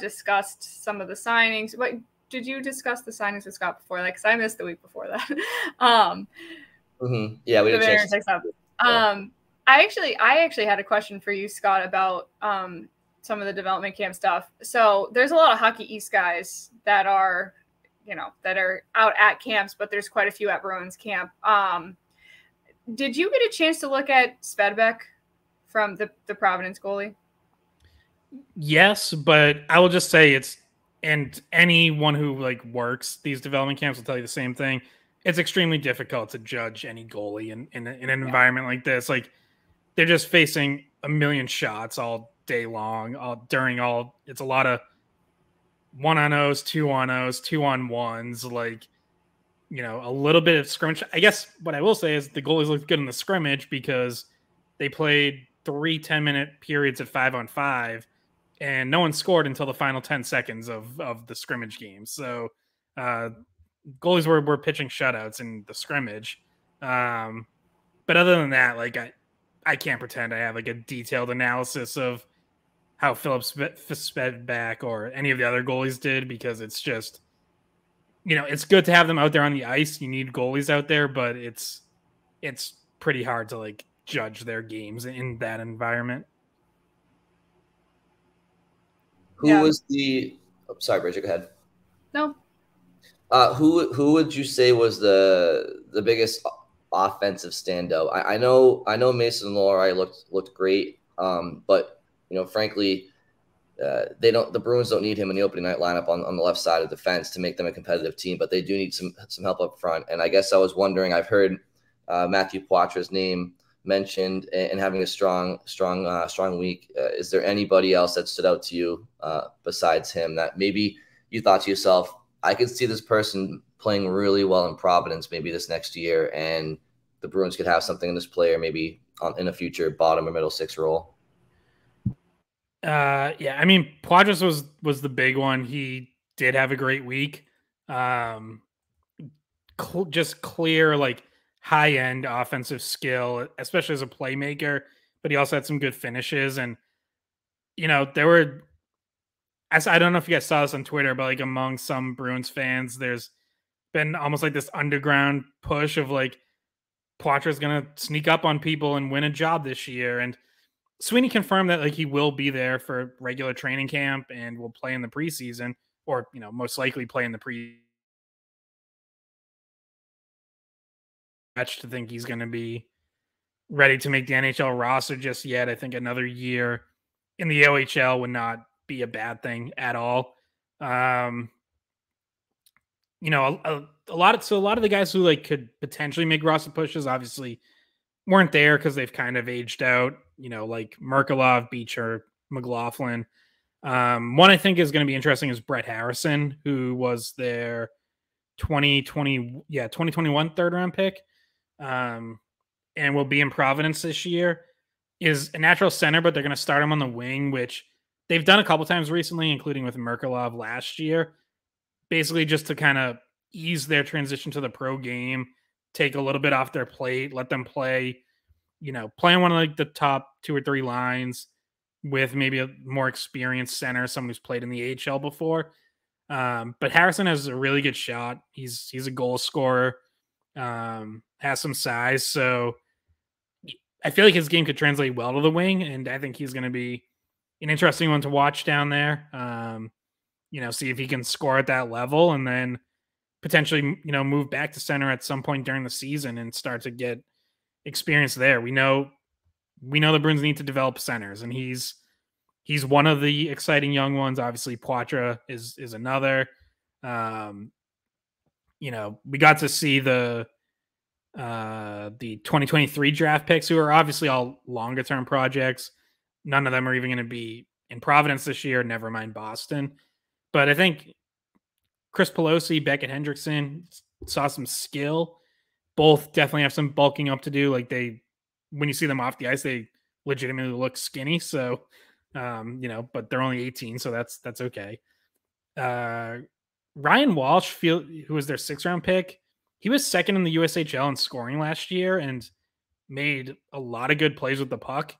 discussed some of the signings. What did you discuss the signings with Scott before that? Because I missed the week before that. Yeah, we did a chance. I actually had a question for you, Scott, about some of the development camp stuff. So there's a lot of Hockey East guys that are, you know, that are out at camps, but there's quite a few at Bruins camp. Did you get a chance to look at Svedbeck from the Providence goalie? Yes, but I will just say and anyone who like works these development camps will tell you the same thing. It's extremely difficult to judge any goalie in an environment like this. Like they're just facing a million shots all day long, it's a lot of 1-on-0s, 2-on-0s, 2-on-1s, like, you know, a little bit of scrimmage. I guess what I will say is the goalies looked good in the scrimmage because they played 3 10-minute periods at 5-on-5 and no one scored until the final 10 seconds of the scrimmage game. So goalies were pitching shutouts in the scrimmage. But other than that, like I can't pretend I have like a detailed analysis of how Philip Svedbeck or any of the other goalies did, because it's just, you know, it's good to have them out there on the ice. You need goalies out there, but it's pretty hard to like judge their games in that environment. Who was the? Oh, sorry, Bridget, go ahead. No. Who would you say was the biggest offensive standout? I know Mason Lohrei looked great, but you know, frankly, the Bruins don't need him in the opening night lineup on the left side of the fence to make them a competitive team, but they do need some help up front. And I guess I was wondering, I've heard Matthew Poitras' name mentioned and having a strong week. Is there anybody else that stood out to you besides him that maybe you thought to yourself, I could see this person playing really well in Providence maybe this next year, and the Bruins could have something in this player maybe in a future bottom or middle six role? Yeah, I mean, Poitras was the big one. He did have a great week. Just clear like high-end offensive skill, especially as a playmaker, but he also had some good finishes. And, there were, I don't know if you guys saw this on Twitter, but like among some Bruins fans, there's been almost like this underground push of like Poitras going to sneak up on people and win a job this year. And Sweeney confirmed that like he will be there for regular training camp and will play in the preseason, or most likely play in the to think he's going to be ready to make the NHL roster just yet. I think another year in the OHL would not be a bad thing at all. A lot of the guys who like could potentially make roster pushes obviously weren't there because they've kind of aged out, like Merkulov, Beecher, McLaughlin. One I think is going to be interesting is Brett Harrison, who was their 2021 third round pick, and will be in Providence this year. Is a natural center, but they're going to start him on the wing, which they've done a couple times recently, including with Merkulov last year, basically just to kind of ease their transition to the pro game, take a little bit off their plate, let them play, play on one of like the top 2 or 3 lines with maybe a more experienced center, someone who's played in the AHL before. But Harrison has a really good shot. He's a goal scorer, has some size. So I feel like his game could translate well to the wing, and I think he's going to be an interesting one to watch down there. See if he can score at that level, and then potentially, move back to center at some point during the season and start to get experience there. We know the Bruins need to develop centers, and he's one of the exciting young ones. Obviously, Poitras is another. We got to see the 2023 draft picks, who are obviously all longer term projects. None of them are even going to be in Providence this year, never mind Boston. But I think Chris Pelosi, Beckett Hendrickson saw some skill. Both definitely have some bulking up to do. Like when you see them off the ice, they legitimately look skinny. So, but they're only 18, so that's okay. Ryan Walsh, who was their 6th round pick, he was second in the USHL in scoring last year and made a lot of good plays with the puck.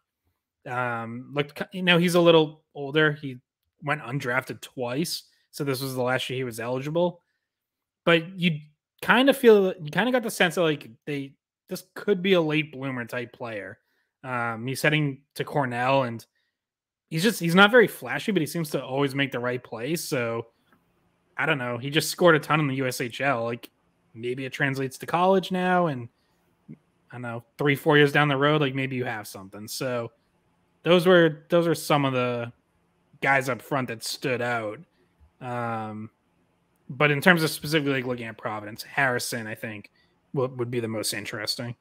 He's a little older. He went undrafted twice, so this was the last year he was eligible. But you kind of got the sense that like this could be a late bloomer type player. He's heading to Cornell, and he's not very flashy, but he seems to always make the right play. So I don't know. He just scored a ton in the USHL. Like maybe it translates to college now, and I don't know, 3-4 years down the road, like maybe you have something. So those are some of the guys up front that stood out. But in terms of specifically like looking at Providence, Harrison, I think would be the most interesting.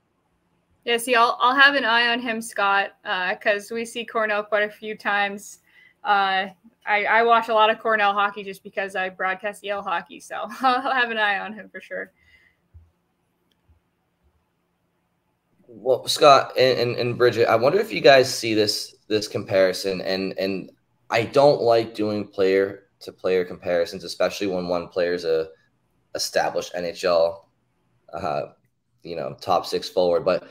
Yeah, see, I'll have an eye on him, Scott, because we see Cornell quite a few times. I watch a lot of Cornell hockey just because I broadcast Yale hockey, so I'll have an eye on him for sure. Well, Scott and Bridgette, I wonder if you guys see this comparison, and I don't like doing player to player comparisons, especially when one player is a established NHL, top 6 forward. But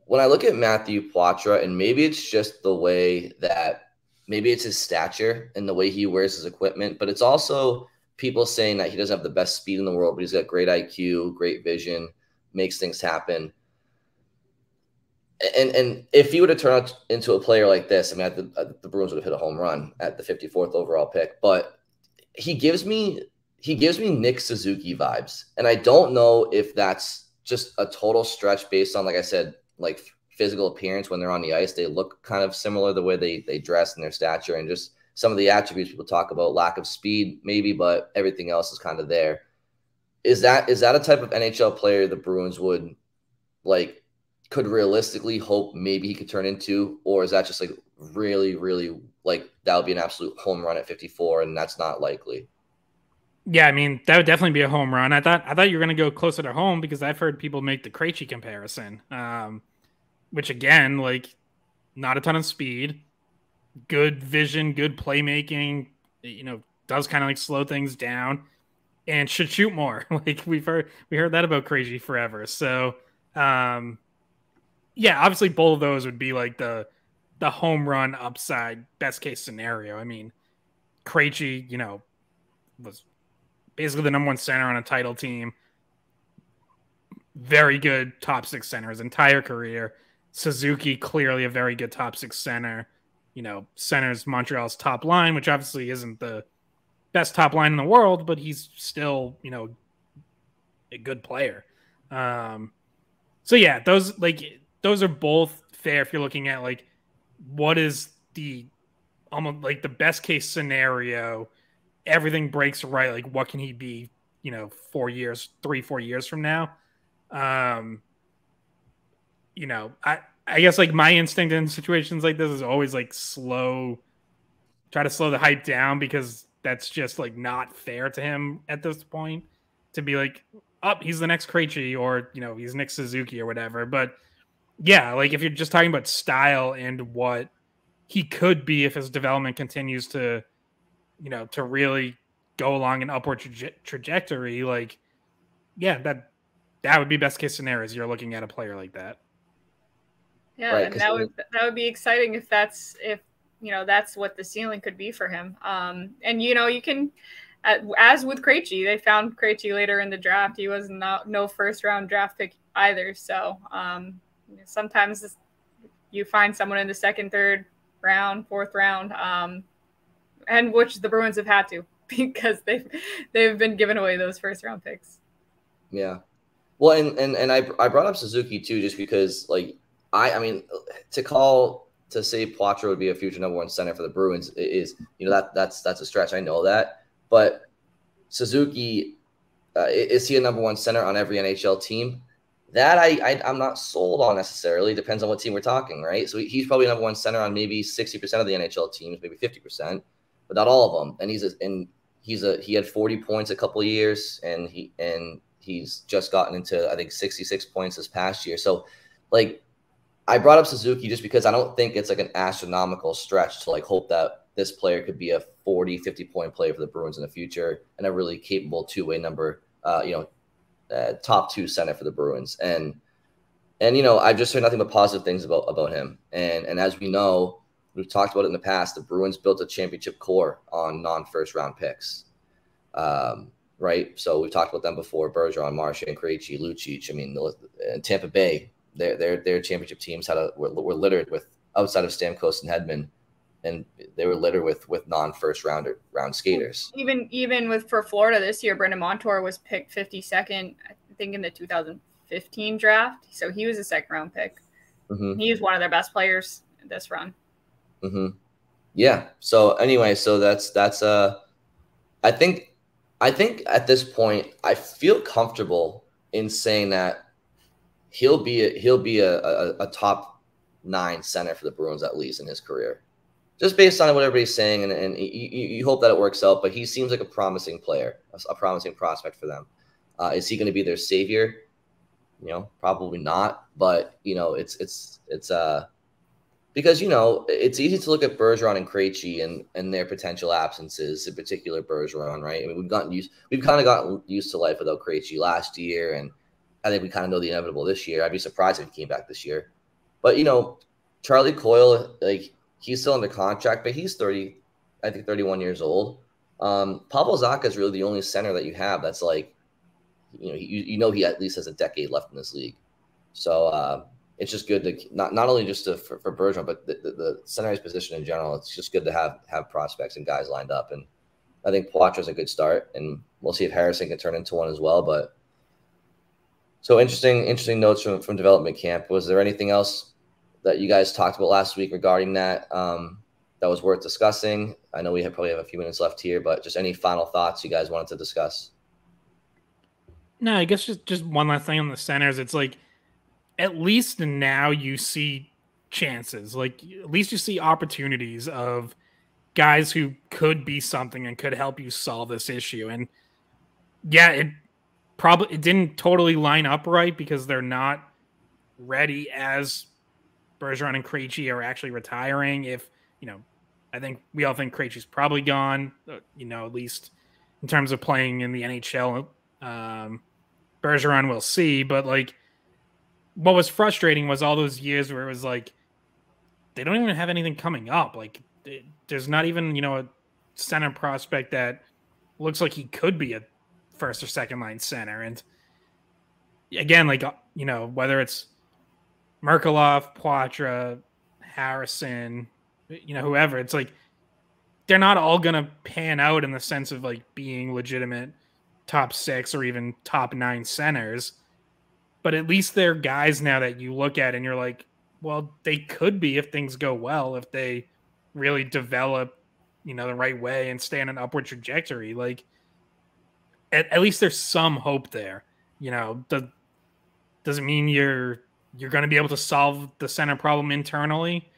when I look at Matthew Poitras, and maybe it's just the way that maybe it's his stature and the way he wears his equipment, but it's also people saying that he doesn't have the best speed in the world, but he's got great IQ, great vision, makes things happen. And if he would have turned out into a player like this, I mean, the Bruins would have hit a home run at the 54th overall pick. But he gives me Nick Suzuki vibes, and I don't know if that's just a total stretch based on, like I said, like physical appearance. When they're on the ice, they look kind of similar, the way they dress and their stature, and just some of the attributes people talk about. Lack of speed, maybe, but everything else is kind of there. Is that a type of NHL player the Bruins would could realistically hope maybe he could turn into, or is that just like really, really like that would be an absolute home run at 54, and that's not likely? Yeah, I mean, that would definitely be a home run. I thought you were going to go closer to home, because I've heard people make the Krejci comparison, which again, like not a ton of speed, good vision, good playmaking, does kind of like slow things down and should shoot more. Like we heard that about Krejci forever. So Yeah, obviously both of those would be like the home run upside best case scenario. I mean, Krejci, was basically the number one center on a title team. Very good top six center his entire career. Suzuki, clearly a very good top six center. Centers Montreal's top line, which obviously isn't the best top line in the world, but he's still, a good player. So yeah, those are both fair if you're looking at like what is the almost like the best case scenario. Everything breaks right. Like what can he be, 4 years, 3-4 years from now? I guess like my instinct in situations like this is always like try to slow the hype down because that's just like not fair to him at this point to be like, he's the next Krejci or, he's Nick Suzuki or whatever. But yeah, like if you're just talking about style and what he could be if his development continues to, to really go along an upward trajectory, like, yeah, that would be best case scenarios. You're looking at a player like that. Yeah, right, and that would be exciting if that's what the ceiling could be for him. And you can, as with Krejci, they found Krejci later in the draft. He was no first round draft pick either. So sometimes you find someone in the second, third round, fourth round, and which the Bruins have had to because they've been giving away those first round picks. Yeah. Well, and I brought up Suzuki too, just because like I mean to say Poitras would be a future number one center for the Bruins is that's a stretch. I know that, but Suzuki is he a number one center on every NHL team? That I'm not sold on necessarily. Depends on what team we're talking, right? So he's probably number one center on maybe 60% of the NHL teams, maybe 50%, but not all of them. And he had 40 points a couple of years, and he's just gotten into I think 66 points this past year. So like I brought up Suzuki just because I don't think it's like an astronomical stretch to like hope that this player could be a 40, 50 point player for the Bruins in the future and a really capable two-way number, top two center for the Bruins. And I've just heard nothing but positive things about him. And as we know, we've talked about it in the past, the Bruins built a championship core on non-first round picks. Right. So we've talked about them before, Bergeron, Marchand, Krejci, Lucic. I mean, in Tampa Bay, their championship teams were littered with, outside of Stamkos and Hedman, and they were littered with non-first round skaters. Even for Florida this year, Brendan Montour was picked 52nd, I think, in the 2015 draft. So he was a second round pick. Mm-hmm. He was one of their best players this run. Mm-hmm. Yeah. So anyway, so that's I think at this point I feel comfortable in saying that he'll be a top 9 center for the Bruins at least in his career. Just based on what everybody's saying, and you hope that it works out, but he seems like a promising player, a promising prospect for them. Is he going to be their savior? Probably not. But it's because it's easy to look at Bergeron and Krejci and their potential absences, in particular Bergeron, right? I mean, we've kind of gotten used to life without Krejci last year, and I think we kind of know the inevitable this year. I'd be surprised if he came back this year. But Charlie Coyle, like, he's still under contract, but he's 31 years old. Pavel Zacha is really the only center that you have that's like, he at least has a decade left in this league. So it's just good to not only just for Bergeron, but the center's position in general. It's just good to have prospects and guys lined up. And I think Poitras is a good start, and we'll see if Harrison can turn into one as well. But so interesting notes from development camp. Was there anything else that you guys talked about last week regarding that that was worth discussing? I know we probably have a few minutes left here, but just any final thoughts you guys wanted to discuss? No, I guess just one last thing on the centers. It's like, at least now you see chances. Like, at least you see opportunities of guys who could be something and could help you solve this issue. And yeah, it didn't totally line up right because they're not ready as Bergeron and Krejci are actually retiring. If, I think we all think Krejci's probably gone, at least in terms of playing in the NHL. Bergeron we'll see, but like, what was frustrating was all those years where it was like they don't even have anything coming up. Like there's not even, you know, a center prospect that looks like he could be a first or second line center. And again, like, you know, whether it's Merkulov, Poitras, Harrison, you know, whoever, it's like they're not all going to pan out in the sense of like being legitimate top 6 or even top 9 centers. But at least they're guys now that you look at and you're like, well, they could be if things go well, if they really develop, you know, the right way and stay on an upward trajectory. Like, at least there's some hope there. You know, does it mean you're going to be able to solve the center problem internally?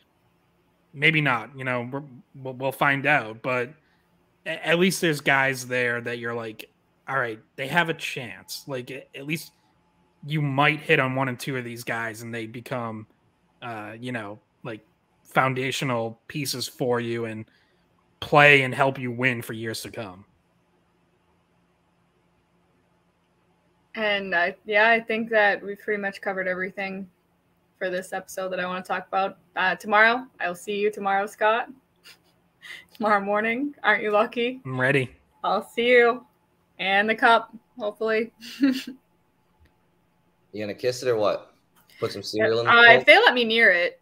Maybe not. You know, we'll find out. But at least there's guys there that you're like, all right, they have a chance. Like, at least you might hit on 1 and 2 of these guys and they become, you know, like foundational pieces for you and play and help you win for years to come. And I think that we've pretty much covered everything for this episode that I want to talk about. Tomorrow, I'll see you tomorrow, Scott. Tomorrow morning. Aren't you lucky? I'm ready. I'll see you. And the cup, hopefully. You gonna kiss it or what? Put some cereal in the if they let me near it.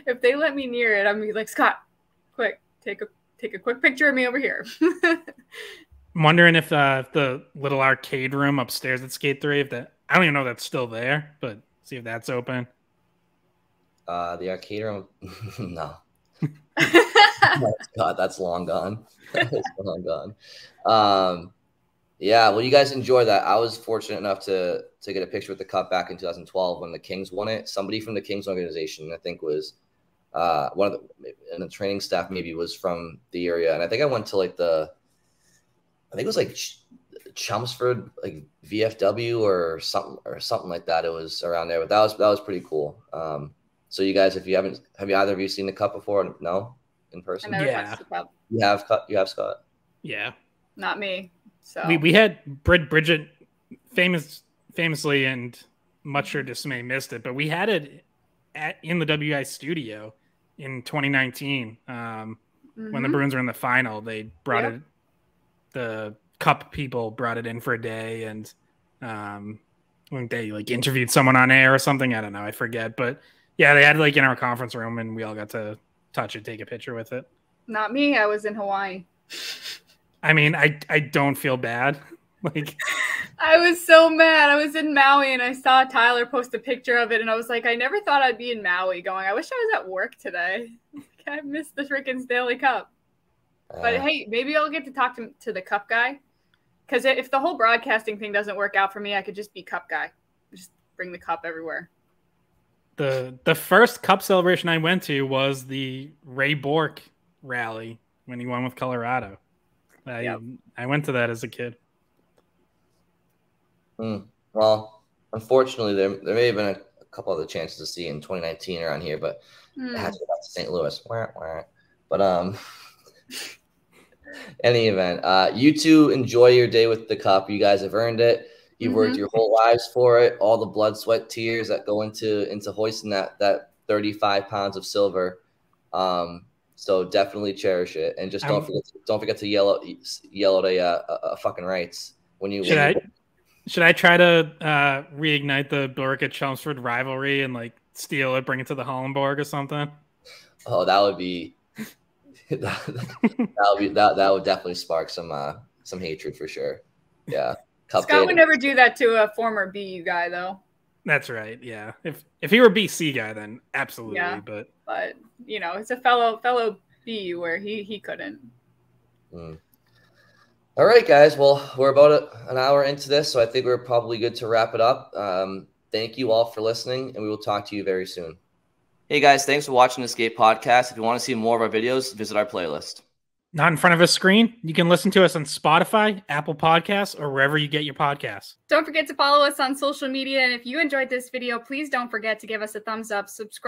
if they let me near it, I'm gonna be like, Scott, quick, take a quick picture of me over here. I'm wondering if the little arcade room upstairs at Skate 3, if that, I don't even know if that's still there, but see if that's open. The arcade room, no. God, that's long gone. That's long gone. Yeah, well, you guys enjoy that. I was fortunate enough to get a picture with the cup back in 2012 when the Kings won it. Somebody from the Kings organization, I think, was one of the training staff maybe was from the area, and I think I went to like I think it was like Chelmsford, like VFW or something like that. It was around there, but that was pretty cool. So you guys, if you haven't, have either of you seen the cup before? No, in person. I never touched the cup. You have Scott. Yeah, not me. So we had Bridgette famously, and much her dismay, missed it, but we had it in the WI studio in 2019 when the Bruins were in the final. They brought it. The cup people brought it in for a day, and when they like interviewed someone on air or something, I don't know, I forget, but yeah, they had it like in our conference room, and we all got to touch it, take a picture with it. Not me. I was in Hawaii. I mean, I don't feel bad. Like, I was so mad. I was in Maui and I saw Tyler post a picture of it, and I was like, I never thought I'd be in Maui going, I wish I was at work today. I missed the freaking Stanley Cup. But hey, maybe I'll get to talk to the cup guy. Because if the whole broadcasting thing doesn't work out for me, I could just be cup guy. Just bring the cup everywhere. The first cup celebration I went to was the Ray Bourque rally when he won with Colorado. I went to that as a kid. Well, unfortunately, there may have been a couple other chances to see in 2019 around here, but it had to go back to St. Louis. But any event, you two enjoy your day with the cup. You guys have earned it. You've worked your whole lives for it. All the blood, sweat, tears that go into hoisting that 35 pounds of silver. So definitely cherish it, and just don't forget to yell at a fucking rights when you. Should I try to reignite the Bourque-Chelmsford rivalry and like steal it, bring it to the Hollenborg or something? Oh, that would be that would definitely spark some hatred for sure. Yeah, Scott would never do that to a former BU guy, though. That's right. Yeah, if he were a BC guy, then absolutely. Yeah, but you know, it's a fellow BU where he couldn't. All right, guys. Well, we're about an hour into this, so I think we're probably good to wrap it up. Thank you all for listening, and we will talk to you very soon. Hey, guys. Thanks for watching this Skate Podcast. If you want to see more of our videos, visit our playlist. Not in front of a screen? You can listen to us on Spotify, Apple Podcasts, or wherever you get your podcasts. Don't forget to follow us on social media, and if you enjoyed this video, please don't forget to give us a thumbs up, subscribe.